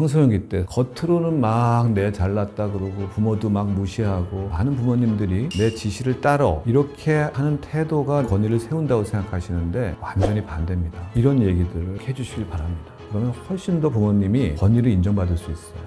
청소년기 때 겉으로는 막 내 잘났다 그러고 부모도 막 무시하고 많은 부모님들이 내 지시를 따러 이렇게 하는 태도가 권위를 세운다고 생각하시는데 완전히 반대입니다. 이런 얘기들을 해주시길 바랍니다. 그러면 훨씬 더 부모님이 권위를 인정받을 수 있어요.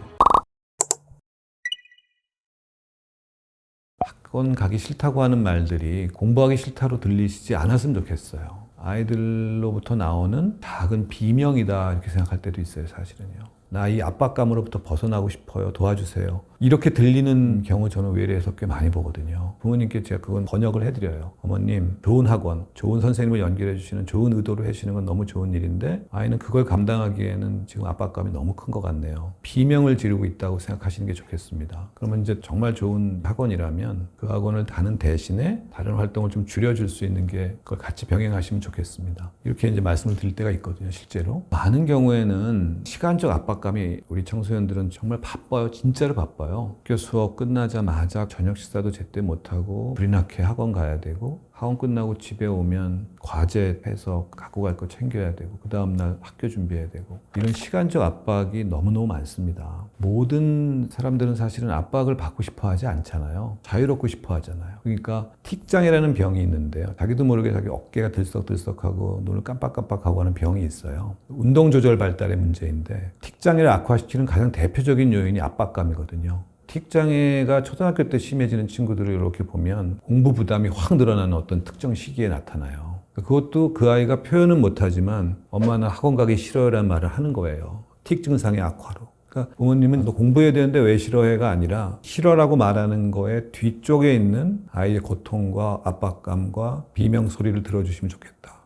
학원 가기 싫다고 하는 말들이 공부하기 싫다로 들리시지 않았으면 좋겠어요. 아이들로부터 나오는 작은 비명이다 이렇게 생각할 때도 있어요. 사실은요. 나 이 압박감으로부터 벗어나고 싶어요. 도와주세요. 이렇게 들리는 경우 저는 외래에서 꽤 많이 보거든요. 부모님께 제가 그건 번역을 해드려요. 어머님, 좋은 학원, 좋은 선생님을 연결해 주시는 좋은 의도로 해주시는 건 너무 좋은 일인데 아이는 그걸 감당하기에는 지금 압박감이 너무 큰 것 같네요. 비명을 지르고 있다고 생각하시는 게 좋겠습니다. 그러면 이제 정말 좋은 학원이라면 그 학원을 가는 대신에 다른 활동을 좀 줄여줄 수 있는 게 그걸 같이 병행하시면 좋겠습니다. 이렇게 이제 말씀을 드릴 때가 있거든요. 실제로. 많은 경우에는 시간적 압박감이 우리 청소년들은 정말 바빠요. 진짜로 바빠요. 학교 수업 끝나자마자 저녁 식사도 제때 못하고 불이 나게 학원 가야 되고 학원 끝나고 집에 오면 과제 해서 갖고 갈 거 챙겨야 되고 그 다음날 학교 준비해야 되고 이런 시간적 압박이 너무너무 많습니다. 모든 사람들은 사실은 압박을 받고 싶어 하지 않잖아요. 자유롭고 싶어 하잖아요. 그러니까 틱장애라는 병이 있는데요. 자기도 모르게 자기 어깨가 들썩들썩하고 눈을 깜빡깜빡하고 하는 병이 있어요. 운동조절 발달의 문제인데 틱장애를 악화시키는 가장 대표적인 요인이 압박감이거든요. 틱장애가 초등학교 때 심해지는 친구들을 이렇게 보면 공부 부담이 확 늘어나는 어떤 특정 시기에 나타나요. 그것도 그 아이가 표현은 못하지만 엄마는 학원 가기 싫어요라는 말을 하는 거예요. 틱 증상의 악화로. 그러니까 부모님은 너 공부해야 되는데 왜 싫어해가 아니라 싫어라고 말하는 거에 뒤쪽에 있는 아이의 고통과 압박감과 비명 소리를 들어주시면 좋겠다.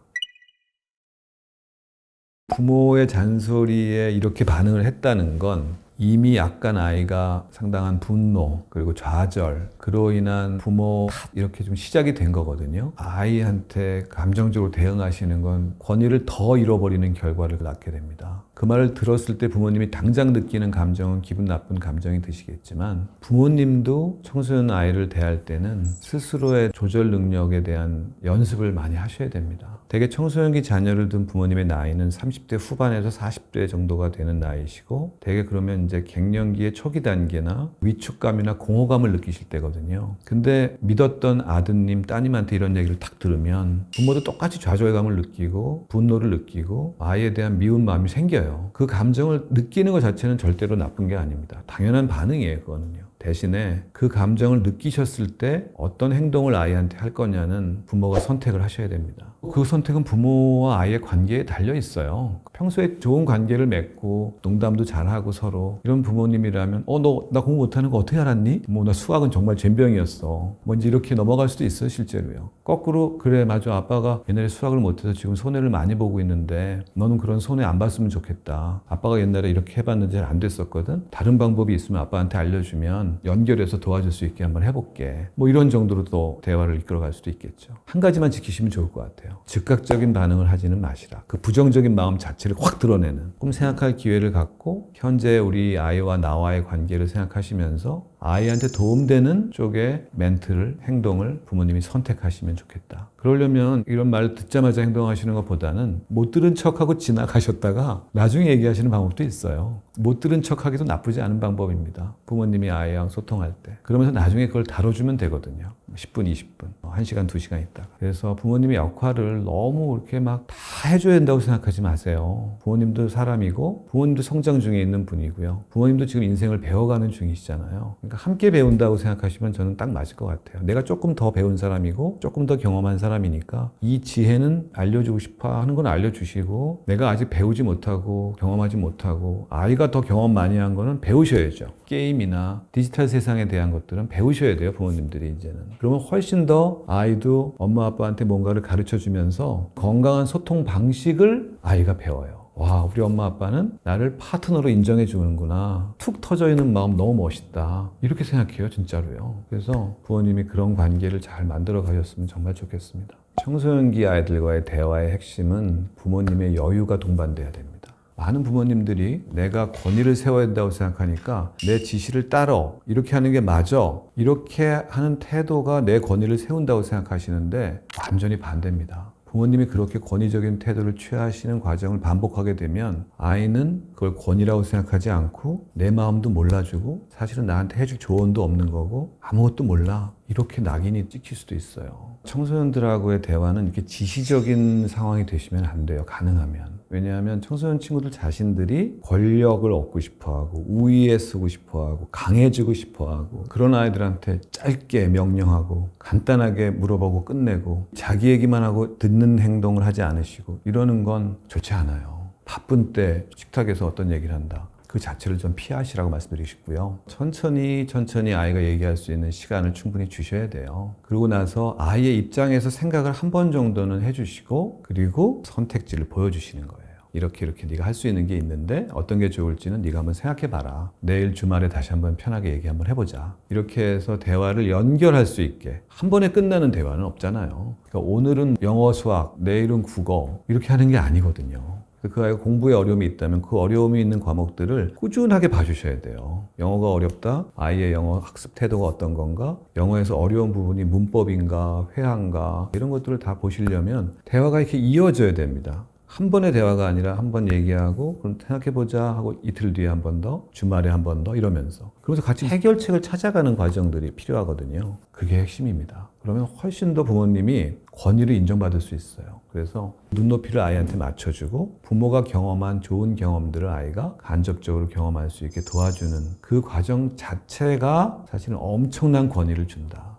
부모의 잔소리에 이렇게 반응을 했다는 건 이미 약간 아이가 상당한 분노 그리고 좌절 그로 인한 부모 탓 이렇게 좀 시작이 된 거거든요. 아이한테 감정적으로 대응하시는 건 권위를 더 잃어버리는 결과를 낳게 됩니다. 그 말을 들었을 때 부모님이 당장 느끼는 감정은 기분 나쁜 감정이 드시겠지만 부모님도 청소년 아이를 대할 때는 스스로의 조절 능력에 대한 연습을 많이 하셔야 됩니다. 대개 청소년기 자녀를 둔 부모님의 나이는 30대 후반에서 40대 정도가 되는 나이시고 대개 그러면 이제 갱년기의 초기 단계나 위축감이나 공허감을 느끼실 때거든요. 근데 믿었던 아드님, 따님한테 이런 얘기를 딱 들으면 부모도 똑같이 좌절감을 느끼고 분노를 느끼고 아이에 대한 미운 마음이 생겨요. 그 감정을 느끼는 것 자체는 절대로 나쁜 게 아닙니다. 당연한 반응이에요, 그거는요. 대신에 그 감정을 느끼셨을 때 어떤 행동을 아이한테 할 거냐는 부모가 선택을 하셔야 됩니다. 그 선택은 부모와 아이의 관계에 달려 있어요. 평소에 좋은 관계를 맺고 농담도 잘하고 서로 이런 부모님이라면 너 나 공부 못하는 거 어떻게 알았니? 나 수학은 정말 젬병이었어. 뭔지 이렇게 넘어갈 수도 있어요, 실제로요. 거꾸로 그래 맞아 아빠가 옛날에 수학을 못해서 지금 손해를 많이 보고 있는데 너는 그런 손해 안 봤으면 좋겠다. 아빠가 옛날에 이렇게 해봤는데 잘 안 됐었거든. 다른 방법이 있으면 아빠한테 알려주면 연결해서 도와줄 수 있게 한번 해볼게. 이런 정도로 또 대화를 이끌어갈 수도 있겠죠. 한 가지만 지키시면 좋을 것 같아요. 즉각적인 반응을 하지는 마시라. 그 부정적인 마음 자체를 확 드러내는 좀 생각할 기회를 갖고 현재 우리 아이와 나와의 관계를 생각하시면서 아이한테 도움되는 쪽의 멘트를, 행동을 부모님이 선택하시면 좋겠다. 그러려면 이런 말을 듣자마자 행동하시는 것보다는 못 들은 척하고 지나가셨다가 나중에 얘기하시는 방법도 있어요. 못 들은 척하기도 나쁘지 않은 방법입니다. 부모님이 아이랑 소통할 때. 그러면서 나중에 그걸 다뤄주면 되거든요. 10분, 20분, 1시간, 2시간 있다가. 그래서 부모님의 역할을 너무 이렇게 막 다 해줘야 된다고 생각하지 마세요. 부모님도 사람이고 부모님도 성장 중에 있는 분이고요. 부모님도 지금 인생을 배워가는 중이시잖아요. 그러니까 함께 배운다고 생각하시면 저는 딱 맞을 것 같아요. 내가 조금 더 배운 사람이고 조금 더 경험한 사람이니까 이 지혜는 알려주고 싶어 하는 건 알려주시고 내가 아직 배우지 못하고 경험하지 못하고 아이가 더 경험 많이 한 거는 배우셔야죠. 게임이나 디지털 세상에 대한 것들은 배우셔야 돼요, 부모님들이 이제는. 그러면 훨씬 더 아이도 엄마 아빠한테 뭔가를 가르쳐 주면서 건강한 소통 방식을 아이가 배워요. 와, 우리 엄마 아빠는 나를 파트너로 인정해 주는구나. 툭 터져 있는 마음 너무 멋있다. 이렇게 생각해요, 진짜로요. 그래서 부모님이 그런 관계를 잘 만들어 가셨으면 정말 좋겠습니다. 청소년기 아이들과의 대화의 핵심은 부모님의 여유가 동반돼야 됩니다. 많은 부모님들이 내가 권위를 세워야 된다고 생각하니까 내 지시를 따러 이렇게 하는 게 맞아. 이렇게 하는 태도가 내 권위를 세운다고 생각하시는데 완전히 반대입니다. 부모님이 그렇게 권위적인 태도를 취하시는 과정을 반복하게 되면 아이는 그걸 권위라고 생각하지 않고 내 마음도 몰라주고 사실은 나한테 해줄 조언도 없는 거고 아무것도 몰라. 이렇게 낙인이 찍힐 수도 있어요. 청소년들하고의 대화는 이렇게 지시적인 상황이 되시면 안 돼요. 가능하면. 왜냐하면 청소년 친구들 자신들이 권력을 얻고 싶어하고 우위에 쓰고 싶어하고 강해지고 싶어하고 그런 아이들한테 짧게 명령하고 간단하게 물어보고 끝내고 자기 얘기만 하고 듣는 행동을 하지 않으시고 이러는 건 좋지 않아요. 바쁜 때 식탁에서 어떤 얘기를 한다. 그 자체를 좀 피하시라고 말씀드리고 싶고요. 천천히 아이가 얘기할 수 있는 시간을 충분히 주셔야 돼요. 그러고 나서 아이의 입장에서 생각을 한 번 정도는 해주시고 그리고 선택지를 보여주시는 거예요. 이렇게 네가 할 수 있는 게 있는데 어떤 게 좋을지는 네가 한번 생각해봐라. 내일 주말에 다시 한번 편하게 얘기 한번 해보자. 이렇게 해서 대화를 연결할 수 있게 한 번에 끝나는 대화는 없잖아요. 그러니까 오늘은 영어, 수학, 내일은 국어 이렇게 하는 게 아니거든요. 그 아이가 공부에 어려움이 있다면 그 어려움이 있는 과목들을 꾸준하게 봐주셔야 돼요. 영어가 어렵다? 아이의 영어 학습 태도가 어떤 건가? 영어에서 어려운 부분이 문법인가? 회화인가? 이런 것들을 다 보시려면 대화가 이렇게 이어져야 됩니다. 한 번의 대화가 아니라 한 번 얘기하고 그럼 생각해보자 하고 이틀 뒤에 한 번 더, 주말에 한 번 더 이러면서 그러면서 같이 해결책을 찾아가는 과정들이 필요하거든요. 그게 핵심입니다. 그러면 훨씬 더 부모님이 권위를 인정받을 수 있어요. 그래서 눈높이를 아이한테 맞춰주고 부모가 경험한 좋은 경험들을 아이가 간접적으로 경험할 수 있게 도와주는 그 과정 자체가 사실은 엄청난 권위를 준다.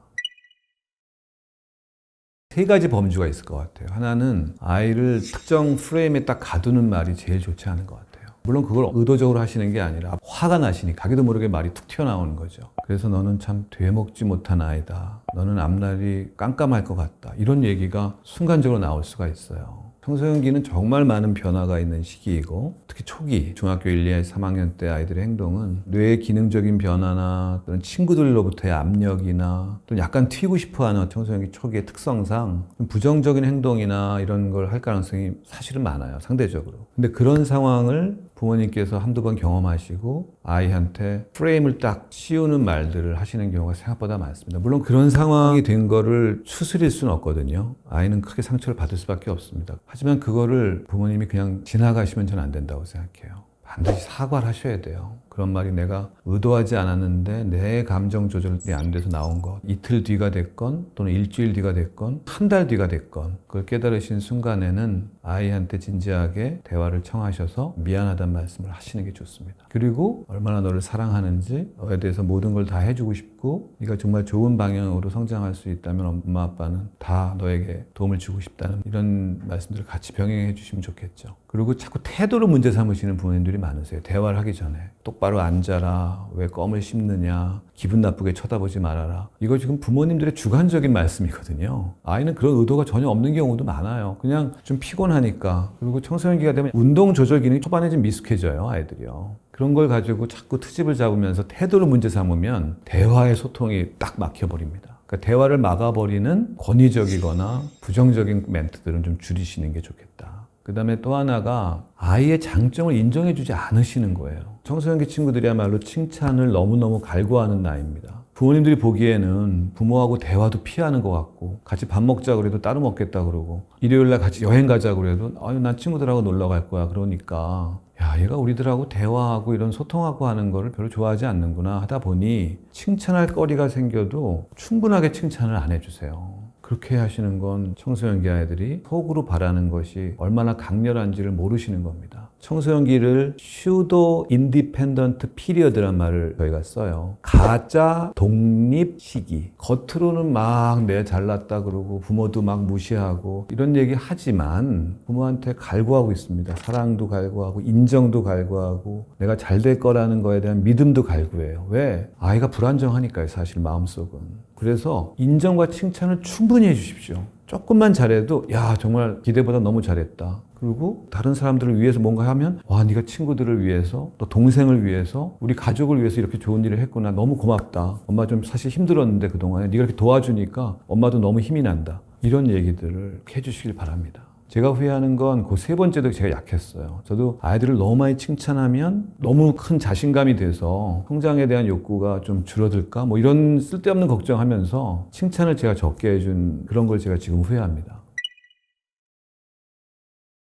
세 가지 범주가 있을 것 같아요. 하나는 아이를 특정 프레임에 딱 가두는 말이 제일 좋지 않은 것 같아요. 물론 그걸 의도적으로 하시는 게 아니라 화가 나시니까 자기도 모르게 말이 툭 튀어나오는 거죠. 그래서 너는 참 되먹지 못한 아이다. 너는 앞날이 깜깜할 것 같다. 이런 얘기가 순간적으로 나올 수가 있어요. 청소년기는 정말 많은 변화가 있는 시기이고 특히 초기 중학교 1, 2, 3학년 때 아이들의 행동은 뇌의 기능적인 변화나 또는 친구들로부터의 압력이나 또는 약간 튀고 싶어하는 청소년기 초기의 특성상 좀 부정적인 행동이나 이런 걸 할 가능성이 사실은 많아요. 상대적으로. 근데 그런 상황을 부모님께서 한두 번 경험하시고 아이한테 프레임을 딱 씌우는 말들을 하시는 경우가 생각보다 많습니다. 물론 그런 상황이 된 거를 추스릴 수는 없거든요. 아이는 크게 상처를 받을 수밖에 없습니다. 하지만 그거를 부모님이 그냥 지나가시면 저는 안 된다고 생각해요. 반드시 사과를 하셔야 돼요. 그런 말이 내가 의도하지 않았는데 내 감정 조절이 안 돼서 나온 것. 이틀 뒤가 됐건 또는 일주일 뒤가 됐건 한 달 뒤가 됐건 그걸 깨달으신 순간에는 아이한테 진지하게 대화를 청하셔서 미안하다는 말씀을 하시는 게 좋습니다. 그리고 얼마나 너를 사랑하는지 너에 대해서 모든 걸 다 해주고 싶고 네가 정말 좋은 방향으로 성장할 수 있다면 엄마 아빠는 다 너에게 도움을 주고 싶다는 이런 말씀들을 같이 병행해 주시면 좋겠죠. 그리고 자꾸 태도로 문제 삼으시는 부모님들이 많으세요. 대화를 하기 전에 똑바로 앉아라, 왜 껌을 씹느냐, 기분 나쁘게 쳐다보지 말아라. 이거 지금 부모님들의 주관적인 말씀이거든요. 아이는 그런 의도가 전혀 없는 경우도 많아요. 그냥 좀 피곤하니까. 그리고 청소년기가 되면 운동 조절 기능이 초반에 좀 미숙해져요, 아이들이요. 그런 걸 가지고 자꾸 트집을 잡으면서 태도를 문제 삼으면 대화의 소통이 딱 막혀버립니다. 그러니까 대화를 막아버리는 권위적이거나 부정적인 멘트들은 좀 줄이시는 게 좋겠다. 그 다음에 또 하나가 아이의 장점을 인정해주지 않으시는 거예요. 청소년기 친구들이야말로 칭찬을 너무너무 갈구하는 나이입니다. 부모님들이 보기에는 부모하고 대화도 피하는 것 같고 같이 밥 먹자고 그래도 따로 먹겠다 그러고 일요일날 같이 여행 가자고 그래도 난 친구들하고 놀러 갈 거야 그러니까 야, 얘가 우리들하고 대화하고 이런 소통하고 하는 거를 별로 좋아하지 않는구나 하다 보니 칭찬할 거리가 생겨도 충분하게 칭찬을 안 해주세요. 그렇게 하시는 건 청소년기 아이들이 속으로 바라는 것이 얼마나 강렬한지를 모르시는 겁니다. 청소년기를 슈도 인디펜던트 피리어드란 말을 저희가 써요. 가짜 독립 시기. 겉으로는 막 내 잘났다 그러고 부모도 막 무시하고 이런 얘기 하지만 부모한테 갈구하고 있습니다. 사랑도 갈구하고 인정도 갈구하고 내가 잘 될 거라는 거에 대한 믿음도 갈구해요. 왜? 아이가 불안정하니까요, 사실 마음속은. 그래서 인정과 칭찬을 충분히 해주십시오. 조금만 잘해도 야 정말 기대보다 너무 잘했다. 그리고 다른 사람들을 위해서 뭔가 하면 와 네가 친구들을 위해서 또 동생을 위해서 우리 가족을 위해서 이렇게 좋은 일을 했구나. 너무 고맙다. 엄마 좀 사실 힘들었는데 그동안에 네가 이렇게 도와주니까 엄마도 너무 힘이 난다. 이런 얘기들을 해주시길 바랍니다. 제가 후회하는 건 그 세 번째도 제가 약했어요. 저도 아이들을 너무 많이 칭찬하면 너무 큰 자신감이 돼서 성장에 대한 욕구가 좀 줄어들까? 뭐 이런 쓸데없는 걱정하면서 칭찬을 제가 적게 해준 그런 걸 제가 지금 후회합니다.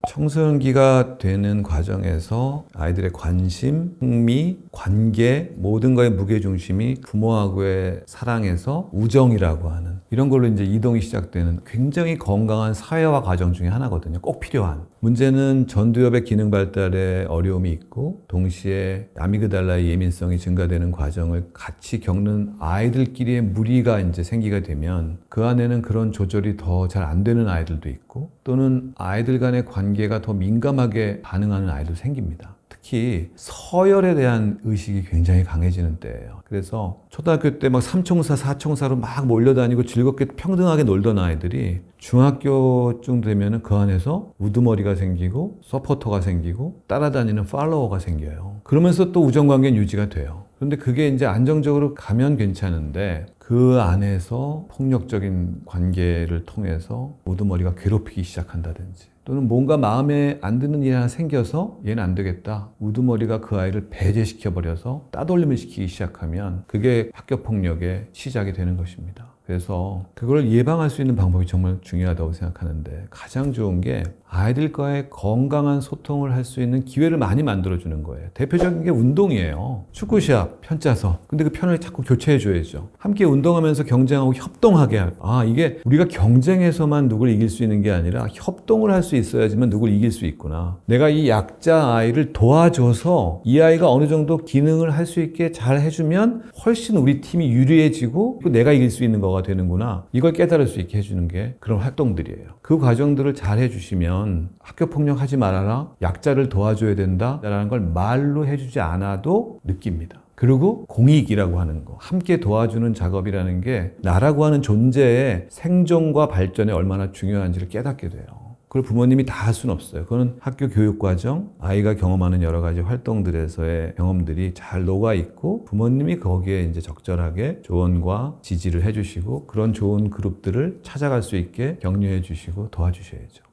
청소년기가 되는 과정에서 아이들의 관심, 흥미, 관계 모든 거의 무게중심이 부모하고의 사랑에서 우정이라고 하는 이런 걸로 이제 이동이 시작되는 굉장히 건강한 사회화 과정 중에 하나거든요. 꼭 필요한. 문제는 전두엽의 기능 발달에 어려움이 있고 동시에 아미그달라의 예민성이 증가되는 과정을 같이 겪는 아이들끼리의 무리가 이제 생기게 되면 그 안에는 그런 조절이 더 잘 안 되는 아이들도 있고 또는 아이들 간의 관계가 더 민감하게 반응하는 아이도 생깁니다. 특히 서열에 대한 의식이 굉장히 강해지는 때예요. 그래서 초등학교 때 막 삼총사, 사총사로 막 몰려다니고 즐겁게 평등하게 놀던 아이들이 중학교쯤 되면은 그 안에서 우두머리가 생기고 서포터가 생기고 따라다니는 팔로워가 생겨요. 그러면서 또 우정관계는 유지가 돼요. 그런데 그게 이제 안정적으로 가면 괜찮은데 그 안에서 폭력적인 관계를 통해서 우두머리가 괴롭히기 시작한다든지 또는 뭔가 마음에 안 드는 일이 하나 생겨서 얘는 안 되겠다. 우두머리가 그 아이를 배제시켜버려서 따돌림을 시키기 시작하면 그게 학교폭력의 시작이 되는 것입니다. 그래서 그걸 예방할 수 있는 방법이 정말 중요하다고 생각하는데 가장 좋은 게 아이들과의 건강한 소통을 할 수 있는 기회를 많이 만들어주는 거예요. 대표적인 게 운동이에요. 축구 시합, 편 짜서. 근데 그 편을 자꾸 교체해줘야죠. 함께 운동하면서 경쟁하고 협동하게 하고. 이게 우리가 경쟁해서만 누굴 이길 수 있는 게 아니라 협동을 할 수 있어야지만 누굴 이길 수 있구나. 내가 이 약자 아이를 도와줘서 이 아이가 어느 정도 기능을 할 수 있게 잘 해주면 훨씬 우리 팀이 유리해지고 내가 이길 수 있는 거가 되는구나. 이걸 깨달을 수 있게 해주는 게 그런 활동들이에요. 그 과정들을 잘 해주시면 학교 폭력하지 말아라, 약자를 도와줘야 된다라는 걸 말로 해주지 않아도 느낍니다. 그리고 공익이라고 하는 거, 함께 도와주는 작업이라는 게 나라고 하는 존재의 생존과 발전에 얼마나 중요한지를 깨닫게 돼요. 그걸 부모님이 다 할 수는 없어요. 그거는 학교 교육 과정, 아이가 경험하는 여러 가지 활동들에서의 경험들이 잘 녹아있고 부모님이 거기에 이제 적절하게 조언과 지지를 해주시고 그런 좋은 그룹들을 찾아갈 수 있게 격려해 주시고 도와주셔야죠.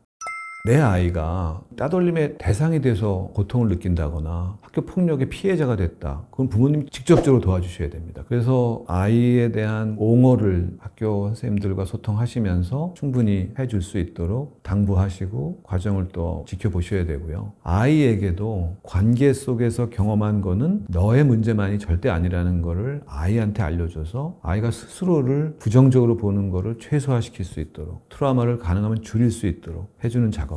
내 아이가 따돌림의 대상이 돼서 고통을 느낀다거나 학교 폭력의 피해자가 됐다. 그건 부모님이 직접적으로 도와주셔야 됩니다. 그래서 아이에 대한 옹호를 학교 선생님들과 소통하시면서 충분히 해줄 수 있도록 당부하시고 과정을 또 지켜보셔야 되고요. 아이에게도 관계 속에서 경험한 거는 너의 문제만이 절대 아니라는 거를 아이한테 알려줘서 아이가 스스로를 부정적으로 보는 거를 최소화시킬 수 있도록 트라우마를 가능하면 줄일 수 있도록 해주는 작업들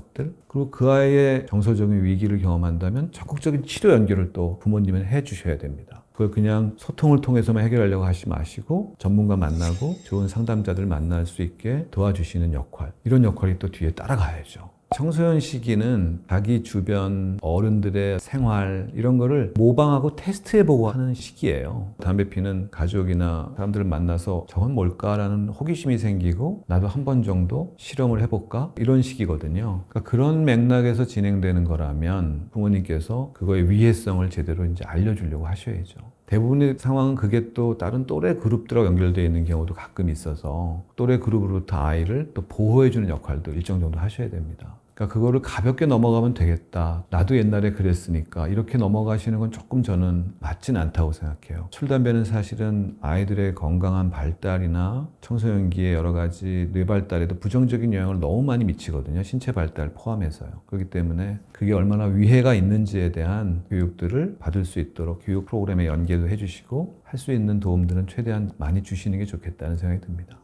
그리고 그 아이의 정서적인 위기를 경험한다면 적극적인 치료 연결을 또 부모님은 해주셔야 됩니다. 그걸 그냥 소통을 통해서만 해결하려고 하지 마시고 전문가 만나고 좋은 상담자들 만날 수 있게 도와주시는 역할 이런 역할이 또 뒤에 따라가야죠. 청소년 시기는 자기 주변 어른들의 생활 이런 거를 모방하고 테스트해보고 하는 시기예요. 담배 피는 가족이나 사람들을 만나서 저건 뭘까라는 호기심이 생기고 나도 한 번 정도 실험을 해볼까? 이런 시기거든요. 그러니까 그런 맥락에서 진행되는 거라면 부모님께서 그거의 위해성을 제대로 이제 알려주려고 하셔야죠. 대부분의 상황은 그게 또 다른 또래 그룹들하고 연결되어 있는 경우도 가끔 있어서 또래 그룹으로부터 아이를 또 보호해주는 역할도 일정 정도 하셔야 됩니다. 그러니까 그거를 가볍게 넘어가면 되겠다. 나도 옛날에 그랬으니까 이렇게 넘어가시는 건 조금 저는 맞진 않다고 생각해요. 술, 담배는 사실은 아이들의 건강한 발달이나 청소년기의 여러 가지 뇌 발달에도 부정적인 영향을 너무 많이 미치거든요. 신체 발달 포함해서요. 그렇기 때문에 그게 얼마나 위해가 있는지에 대한 교육들을 받을 수 있도록 교육 프로그램에 연계도 해주시고 할 수 있는 도움들은 최대한 많이 주시는 게 좋겠다는 생각이 듭니다.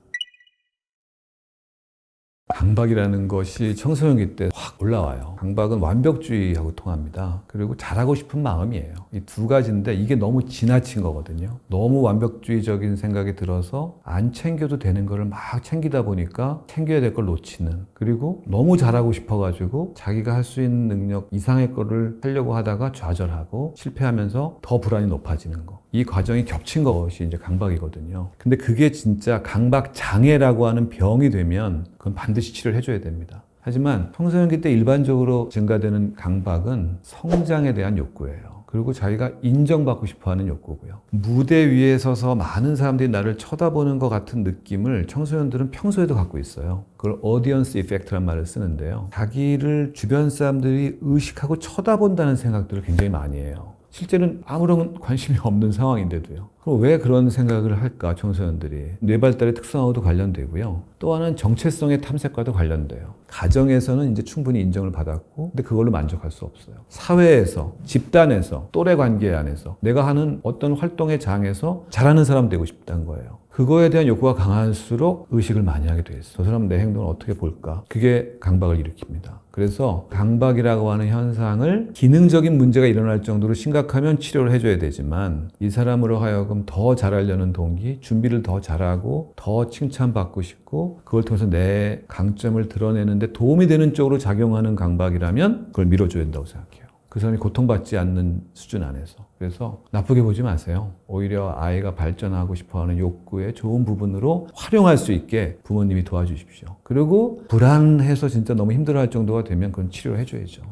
강박이라는 것이 청소년기 때 확 올라와요. 강박은 완벽주의하고 통합니다. 그리고 잘하고 싶은 마음이에요. 이 두 가지인데 이게 너무 지나친 거거든요. 너무 완벽주의적인 생각이 들어서 안 챙겨도 되는 거를 막 챙기다 보니까 챙겨야 될 걸 놓치는 그리고 너무 잘하고 싶어가지고 자기가 할 수 있는 능력 이상의 거를 하려고 하다가 좌절하고 실패하면서 더 불안이 높아지는 거. 이 과정이 겹친 것이 이제 강박이거든요. 근데 그게 진짜 강박 장애라고 하는 병이 되면 그건 반드시 치료를 해줘야 됩니다. 하지만 청소년기 때 일반적으로 증가되는 강박은 성장에 대한 욕구예요. 그리고 자기가 인정받고 싶어하는 욕구고요. 무대 위에 서서 많은 사람들이 나를 쳐다보는 것 같은 느낌을 청소년들은 평소에도 갖고 있어요. 그걸 어디언스 이펙트란 말을 쓰는데요. 자기를 주변 사람들이 의식하고 쳐다본다는 생각들을 굉장히 많이 해요. 실제는 아무런 관심이 없는 상황인데도요. 그럼 왜 그런 생각을 할까, 청소년들이? 뇌발달의 특성하고도 관련되고요. 또 하나는 정체성의 탐색과도 관련돼요. 가정에서는 이제 충분히 인정을 받았고, 근데 그걸로 만족할 수 없어요. 사회에서, 집단에서, 또래 관계 안에서 내가 하는 어떤 활동의 장에서 잘하는 사람 되고 싶다는 거예요. 그거에 대한 욕구가 강할수록 의식을 많이 하게 돼 있어. 저 사람은 내 행동을 어떻게 볼까? 그게 강박을 일으킵니다. 그래서 강박이라고 하는 현상을 기능적인 문제가 일어날 정도로 심각하면 치료를 해줘야 되지만 이 사람으로 하여금 더 잘하려는 동기, 준비를 더 잘하고 더 칭찬받고 싶고 그걸 통해서 내 강점을 드러내는데 도움이 되는 쪽으로 작용하는 강박이라면 그걸 밀어줘야 된다고 생각해요. 그 사람이 고통받지 않는 수준 안에서. 그래서 나쁘게 보지 마세요. 오히려 아이가 발전하고 싶어하는 욕구의 좋은 부분으로 활용할 수 있게 부모님이 도와주십시오. 그리고 불안해서 진짜 너무 힘들어할 정도가 되면 그건 치료를 해줘야죠.